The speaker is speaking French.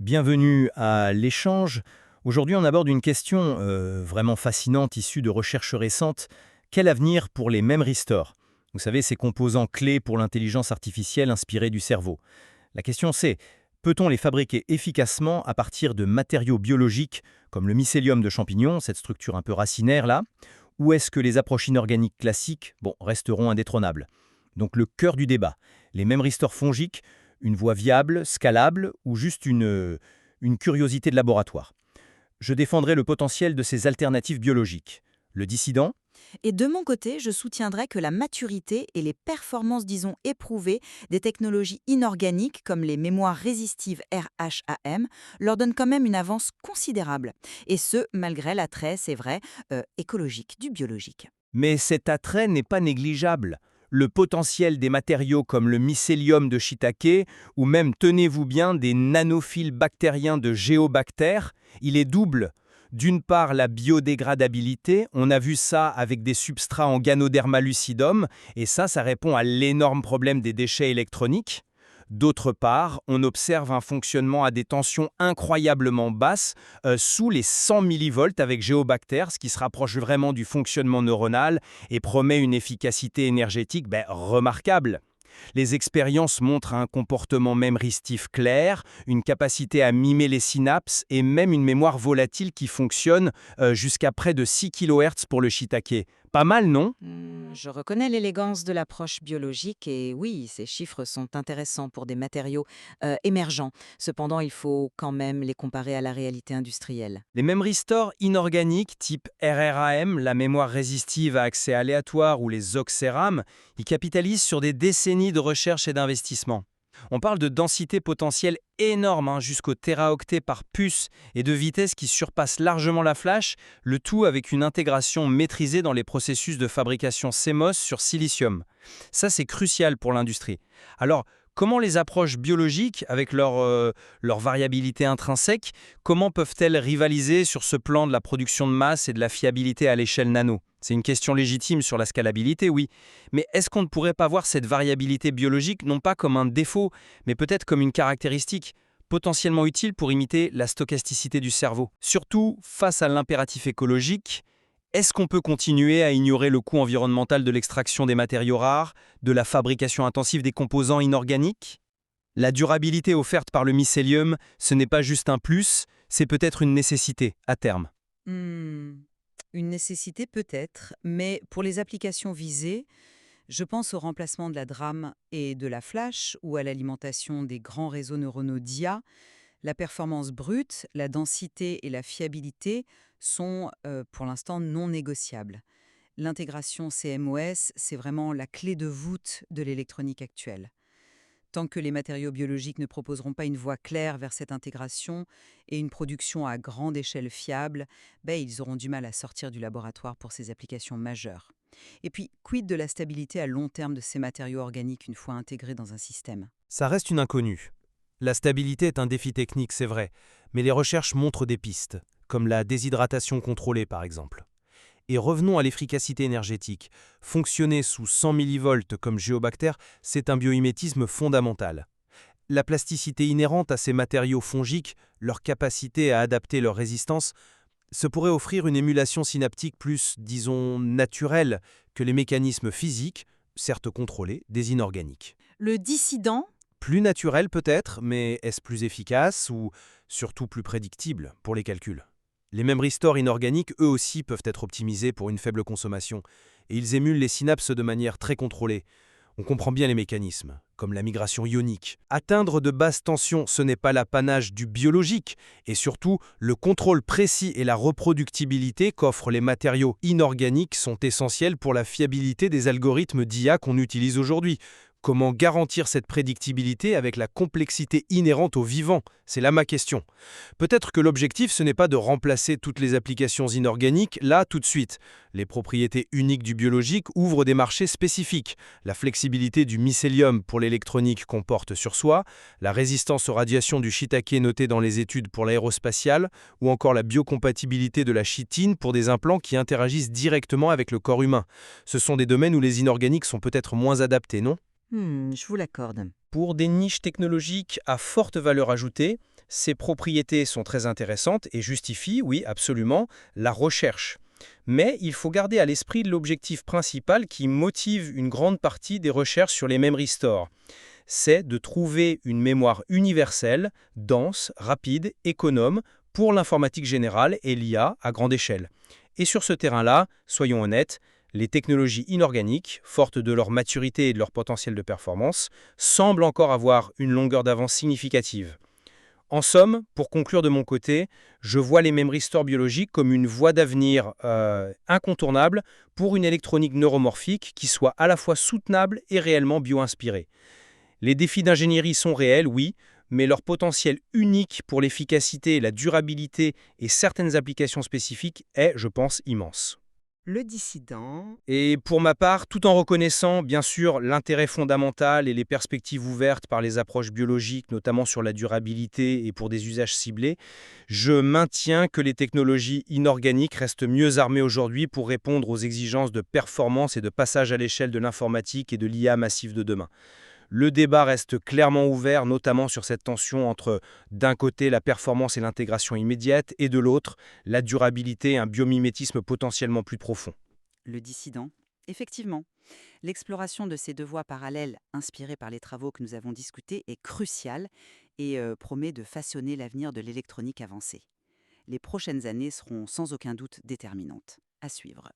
Bienvenue à l'échange. Aujourd'hui, on aborde une question vraiment fascinante issue de recherches récentes. Quel avenir pour les memory stores? Vous savez, ces composants clés pour l'intelligence artificielle inspirés du cerveau. La question c'est, peut-on les fabriquer efficacement à partir de matériaux biologiques comme le mycélium de champignons, cette structure un peu racinaire là, ou est-ce que les approches inorganiques classiques resteront indétrônables? Donc le cœur du débat, les memory stores fongiques, une voie viable, scalable ou juste une curiosité de laboratoire? Je défendrai le potentiel de ces alternatives biologiques. Le dissident? Et de mon côté, je soutiendrai que la maturité et les performances, disons, éprouvées des technologies inorganiques comme les mémoires résistives RHAM leur donnent quand même une avance considérable. Et ce, malgré l'attrait, c'est vrai, écologique du biologique. Mais cet attrait n'est pas négligeable. Le potentiel des matériaux comme le mycélium de shiitake ou même, tenez-vous bien, des nanophiles bactériens de géobactères, il est double. D'une part, la biodégradabilité, on a vu ça avec des substrats en Ganoderma lucidum, et ça répond à l'énorme problème des déchets électroniques. D'autre part, on observe un fonctionnement à des tensions incroyablement basses, sous les 100 millivolts avec Géobactère, ce qui se rapproche vraiment du fonctionnement neuronal et promet une efficacité énergétique remarquable. Les expériences montrent un comportement mémoristif clair, une capacité à mimer les synapses et même une mémoire volatile qui fonctionne jusqu'à près de 6 kHz pour le shiitake. Pas mal, non? Je reconnais l'élégance de l'approche biologique et oui, ces chiffres sont intéressants pour des matériaux émergents. Cependant, il faut quand même les comparer à la réalité industrielle. Les memory stores inorganiques type RRAM, la mémoire résistive à accès aléatoire ou les OXERAM, ils capitalisent sur des décennies de recherche et d'investissement. On parle de densité potentielle énorme, jusqu'au téraoctet par puce, et de vitesse qui surpasse largement la flash, le tout avec une intégration maîtrisée dans les processus de fabrication CMOS sur silicium. Ça, c'est crucial pour l'industrie. Alors, comment les approches biologiques, avec leur variabilité intrinsèque, comment peuvent-elles rivaliser sur ce plan de la production de masse et de la fiabilité à l'échelle nano? C'est une question légitime sur la scalabilité, oui. Mais est-ce qu'on ne pourrait pas voir cette variabilité biologique non pas comme un défaut, mais peut-être comme une caractéristique potentiellement utile pour imiter la stochasticité du cerveau? Surtout face à l'impératif écologique, est-ce qu'on peut continuer à ignorer le coût environnemental de l'extraction des matériaux rares, de la fabrication intensive des composants inorganiques? La durabilité offerte par le mycélium, ce n'est pas juste un plus, c'est peut-être une nécessité à terme. Hmm, Une nécessité peut-être, mais pour les applications visées, je pense au remplacement de la DRAM et de la flash ou à l'alimentation des grands réseaux neuronaux d'IA. La performance brute, la densité et la fiabilité sont pour l'instant non négociables. L'intégration CMOS, c'est vraiment la clé de voûte de l'électronique actuelle. Tant que les matériaux biologiques ne proposeront pas une voie claire vers cette intégration et une production à grande échelle fiable, ils auront du mal à sortir du laboratoire pour ces applications majeures. Et puis, quid de la stabilité à long terme de ces matériaux organiques une fois intégrés dans un système? Ça reste une inconnue. La stabilité est un défi technique, c'est vrai, mais les recherches montrent des pistes, comme la déshydratation contrôlée par exemple. Et revenons à l'efficacité énergétique. Fonctionner sous 100 millivolts comme Géobactère, c'est un biomimétisme fondamental. La plasticité inhérente à ces matériaux fongiques, leur capacité à adapter leur résistance, se pourrait offrir une émulation synaptique plus, disons, naturelle que les mécanismes physiques, certes contrôlés, des inorganiques. Le dissident. Plus naturel peut-être, mais est-ce plus efficace ou surtout plus prédictible pour les calculs? Les memory stores inorganiques, eux aussi, peuvent être optimisés pour une faible consommation, et ils émulent les synapses de manière très contrôlée. On comprend bien les mécanismes, comme la migration ionique. Atteindre de basses tensions, ce n'est pas l'apanage du biologique, et surtout, le contrôle précis et la reproductibilité qu'offrent les matériaux inorganiques sont essentiels pour la fiabilité des algorithmes d'IA qu'on utilise aujourd'hui. Comment garantir cette prédictibilité avec la complexité inhérente au vivant? C'est là ma question. Peut-être que l'objectif, ce n'est pas de remplacer toutes les applications inorganiques, là, tout de suite. Les propriétés uniques du biologique ouvrent des marchés spécifiques. La flexibilité du mycélium pour l'électronique qu'on porte sur soi, la résistance aux radiations du shiitake notée dans les études pour l'aérospatiale, ou encore la biocompatibilité de la chitine pour des implants qui interagissent directement avec le corps humain. Ce sont des domaines où les inorganiques sont peut-être moins adaptés, non? Je vous l'accorde. Pour des niches technologiques à forte valeur ajoutée, ces propriétés sont très intéressantes et justifient, oui, absolument, la recherche. Mais il faut garder à l'esprit l'objectif principal qui motive une grande partie des recherches sur les memory stores. C'est de trouver une mémoire universelle, dense, rapide, économe pour l'informatique générale et l'IA à grande échelle. Et sur ce terrain-là, soyons honnêtes, les technologies inorganiques, fortes de leur maturité et de leur potentiel de performance, semblent encore avoir une longueur d'avance significative. En somme, pour conclure de mon côté, je vois les memory stores biologiques comme une voie d'avenir incontournable pour une électronique neuromorphique qui soit à la fois soutenable et réellement bio-inspirée. Les défis d'ingénierie sont réels, oui, mais leur potentiel unique pour l'efficacité, la durabilité et certaines applications spécifiques est, je pense, immense. Le dissident. Et pour ma part, tout en reconnaissant bien sûr l'intérêt fondamental et les perspectives ouvertes par les approches biologiques, notamment sur la durabilité et pour des usages ciblés, je maintiens que les technologies inorganiques restent mieux armées aujourd'hui pour répondre aux exigences de performance et de passage à l'échelle de l'informatique et de l'IA massive de demain. Le débat reste clairement ouvert, notamment sur cette tension entre, d'un côté, la performance et l'intégration immédiate, et de l'autre, la durabilité et un biomimétisme potentiellement plus profond. Le dissident. Effectivement, l'exploration de ces deux voies parallèles, inspirées par les travaux que nous avons discutés, est cruciale et promet de façonner l'avenir de l'électronique avancée. Les prochaines années seront sans aucun doute déterminantes. À suivre.